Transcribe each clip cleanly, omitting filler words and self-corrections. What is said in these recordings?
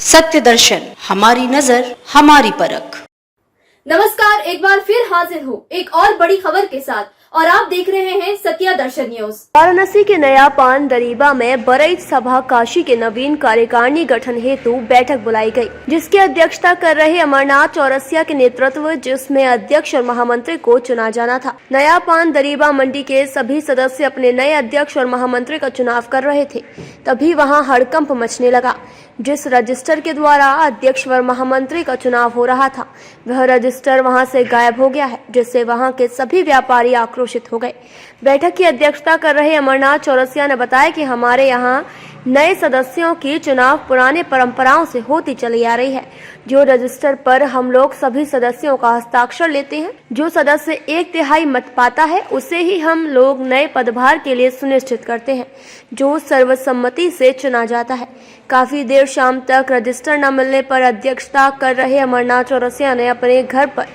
सत्य दर्शन, हमारी नजर, हमारी परख। नमस्कार, एक बार फिर हाजिर हूँ एक और बड़ी खबर के साथ और आप देख रहे हैं सत्य दर्शन न्यूज। वाराणसी के नया पान दरीबा में बरई सभा काशी के नवीन कार्यकारिणी गठन हेतु बैठक बुलाई गई, जिसकी अध्यक्षता कर रहे अमरनाथ चौरसिया के नेतृत्व, जिसमें अध्यक्ष और महामंत्री को चुना जाना था। नया पान दरीबा मंडी के सभी सदस्य अपने नए अध्यक्ष और महामंत्री का चुनाव कर रहे थे, तभी वहां हड़कंप मचने लगा। जिस रजिस्टर के द्वारा अध्यक्ष व महामंत्री का चुनाव हो रहा था, वह रजिस्टर वहां से गायब हो गया है, जिससे वहां के सभी व्यापारी आक्रोशित हो गए। बैठक की अध्यक्षता कर रहे अमरनाथ चौरसिया ने बताया कि हमारे यहाँ नए सदस्यों की चुनाव पुराने परंपराओं से होती चली आ रही है। जो रजिस्टर पर हम लोग सभी सदस्यों का हस्ताक्षर लेते हैं, जो सदस्य 1/3 मत पाता है, उसे ही हम लोग नए पदभार के लिए सुनिश्चित करते हैं, जो सर्वसम्मति से चुना जाता है। काफी देर शाम तक रजिस्टर न मिलने पर अध्यक्षता कर रहे अमरनाथ चौरसिया ने अपने घर पर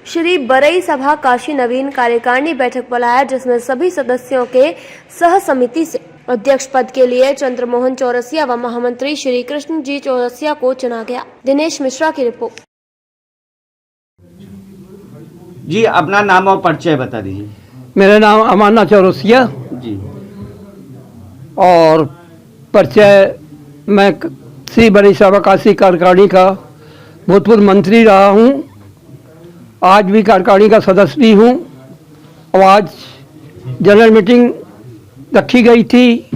श्री बरई सभा काशी नवीन कार्यकारिणी बैठक बुलाया, जिसमें सभी सदस्यों के सह समिति से अध्यक्ष पद के लिए चंद्रमोहन चौरसिया व महामंत्री श्री कृष्ण जी चौरसिया को चुना गया। दिनेश मिश्रा की रिपोर्ट। जी, अपना नाम और परिचय बता दीजिए। मेरा नाम अमरनाथ चौरसिया जी। और परिचय, मैं श्री बरई सभा काशी कार्यकारिणी का भूतपूर्व मंत्री रहा हूँ, आज भी कार्यकारिणी का सदस्य भी हूँ। और आज जनरल मीटिंग रखी गई थी,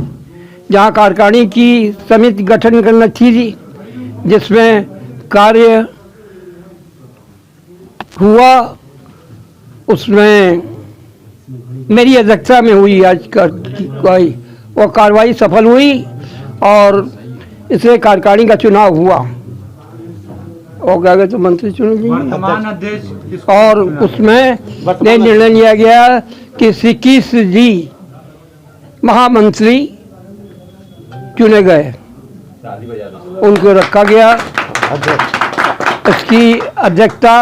जहाँ कार्यकारिणी की समिति गठन करना थी, जिसमें कार्य हुआ। उसमें मेरी अध्यक्षता में हुई आज कार्रवाई, वो कार्रवाई सफल हुई और इसलिए कार्यकारिणी का चुनाव हुआ। और क्या कहते मंत्री चुने वर्तमान अध्यक्ष, और उसमें निर्णय लिया गया कि श्री कृष्ण जी महामंत्री चुने गए, उनको रखा गया। इसकी अध्यक्षता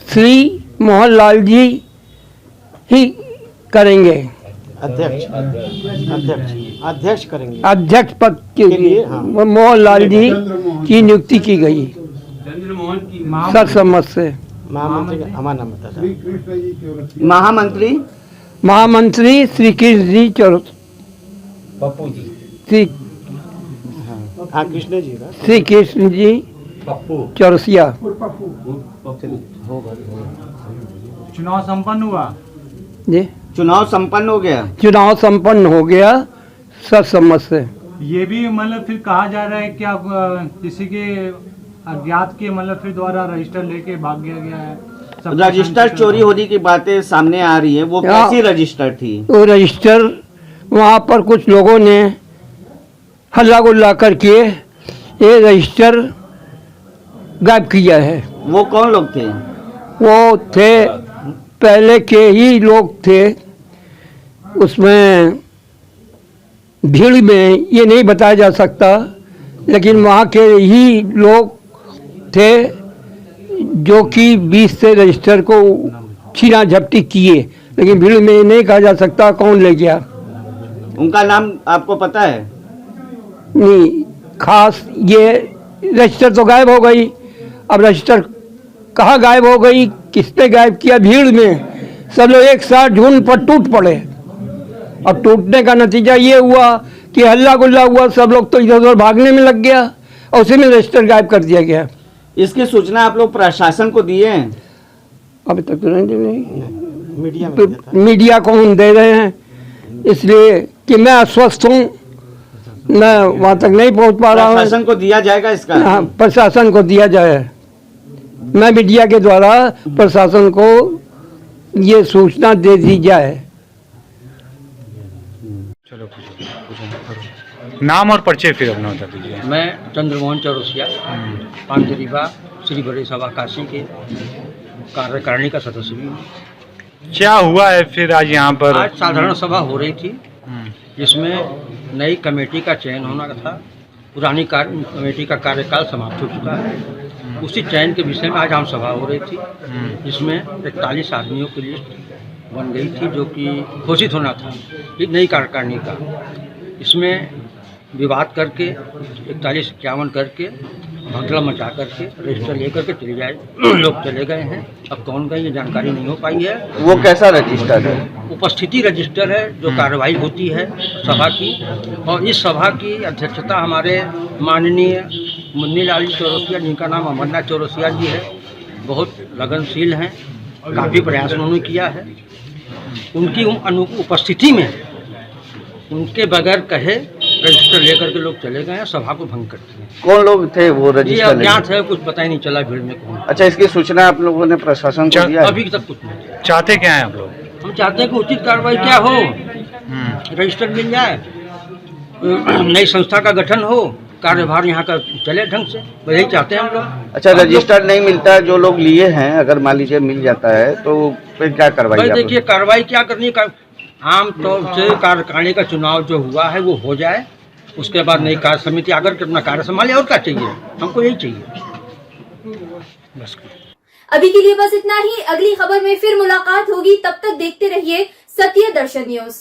श्री मोहन लाल जी ही करेंगे। अध्यक्ष करेंगे। अध्यक्ष पद के लिए मोहन लाल जी की नियुक्ति की गई सर्वसम्मत से। महामंत्री का हमारा नाम बता दो। महामंत्री श्री कृष्ण जी पप्पू जी। कृष्ण जी का श्री कृष्ण जी चौरसिया। चुनाव संपन्न हुआ जी, चुनाव संपन्न हो गया। चुनाव संपन्न हो गया सर्वसम्मत से। ये भी मतलब फिर कहा जा रहा है क्या किसी के अज्ञात के मतलब फिर द्वारा रजिस्टर लेके भाग गया है। रजिस्टर चोरी होने की बातें सामने आ रही है, वो कैसी रजिस्टर थी? वो रजिस्टर वहाँ पर कुछ लोगों ने हल्ला गुल्ला करके ये रजिस्टर गायब किया है। वो कौन लोग थे? वो थे पहले के ही लोग थे। उसमें भीड़ में ये नहीं बताया जा सकता, लेकिन वहाँ के ही लोग थे जो कि 20 से रजिस्टर को छीना झपटी किए, लेकिन भीड़ में नहीं कहा जा सकता कौन ले गया। उनका नाम आपको पता है? नहीं खास, ये रजिस्टर तो गायब हो गई। अब रजिस्टर कहाँ गायब हो गई, किसने गायब किया? भीड़ में सब लोग एक साथ झुंड पर टूट पड़े। अब टूटने का नतीजा ये हुआ कि हल्ला गुल्ला हुआ, सब लोग तो इधर उधर भागने में लग गया और उसी में रजिस्टर गायब कर दिया गया। इसकी सूचना आप लोग प्रशासन को दिए हैं? अभी तक तो नहीं। मीडिया को हम दे रहे हैं, इसलिए कि मैं अस्वस्थ हूँ, मैं वहाँ तक नहीं पहुँच पा रहा हूँ। प्रशासन को दिया जाएगा इसका? हाँ, प्रशासन को दिया जाए। मैं मीडिया के द्वारा प्रशासन को ये सूचना दे दी जाए। चलो नाम और परिचय फिर अपना बता दीजिए। मैं चंद्रमोहन चौरसिया, पान दरीबा श्री बरई सभा काशी के कार्यकारिणी का सदस्य भी हूँ। क्या हुआ है फिर आज यहाँ पर? आज साधारण सभा हो रही थी, जिसमें नई कमेटी का चयन होना था। पुरानी कमेटी का कार्यकाल समाप्त हो चुका है। उसी चयन के विषय में आज आम सभा हो रही थी, जिसमें 41 आदमियों की लिस्ट बन गई थी, जो कि घोषित होना था एक नई कार्यकारिणी का। इसमें विवाद करके 41-51 करके भगदड़ मचा करके रजिस्टर लेकर के चले जाए लोग चले गए हैं। अब कौन गए ये जानकारी नहीं हो पाई है। वो कैसा रजिस्टर है? उपस्थिति रजिस्टर है जो कार्रवाई होती है सभा की, और इस सभा की अध्यक्षता हमारे माननीय मुन्नी लाल चौरसिया, जिनका नाम अमरनाथ चौरसिया जी है, बहुत लगनशील हैं, काफ़ी प्रयास उन्होंने किया है। उनकी उपस्थिति में उनके बगैर कहे रजिस्टर लेकर के लोग चले गए हैं, सभा को भंग करते हैं। कौन लोग थे वो ये रजिस्टर अज्ञात है, कुछ पता ही नहीं चला भीड़ में कौन। अच्छा, इसकी सूचना आप लोगों ने प्रशासन को दिया है? अभी तक कुछ नहीं। चाहते क्या है आप लोग? हम चाहते हैं कि उचित कार्रवाई क्या हो, रजिस्टर मिल जाए, नई संस्था का गठन हो, कार्यभार यहाँ का चले ढंग से, यही चाहते हैं हम लोग। अच्छा, रजिस्टर नहीं मिलता है, जो लोग लिए हैं अगर मान लीजिए मिल जाता है तो फिर क्या कार्रवाई? भाई देखिए, कार्रवाई क्या करनी है, आम तौर से कार्यकारिणी का चुनाव जो हुआ है वो हो जाए, उसके बाद नई कार्य समिति आकर के अपना कार्य संभाले। और क्या चाहिए, हमको यही चाहिए बस। अभी के लिए बस इतना ही। अगली खबर में फिर मुलाकात होगी, तब तक देखते रहिए सत्य दर्शन न्यूज।